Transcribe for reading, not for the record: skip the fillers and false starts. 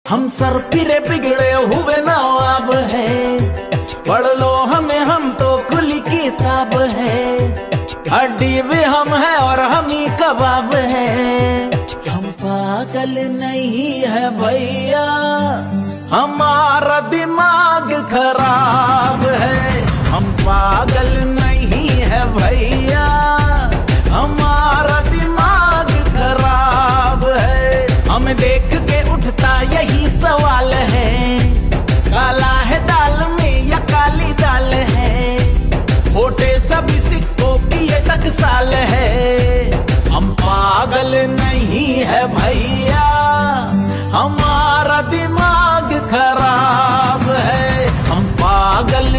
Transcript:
हम सर फिरे बिगड़े हुए नवाब है, पढ़ लो हमें हम तो खुली किताब है। हड्डी भी हम है और हम ही कबाब है। हम पागल नहीं है भैया, हमारा दिमाग खराब है। हम पागल नहीं है भैया, हमारा दिमाग खराब है। हमें देख के उठता यही सवाल है, काला है दाल में या काली दाल है। खोटे सभी सिक्कों की ये टकसाल है। हम पागल नहीं है भैया, हमारा दिमाग खराब है। हम पागल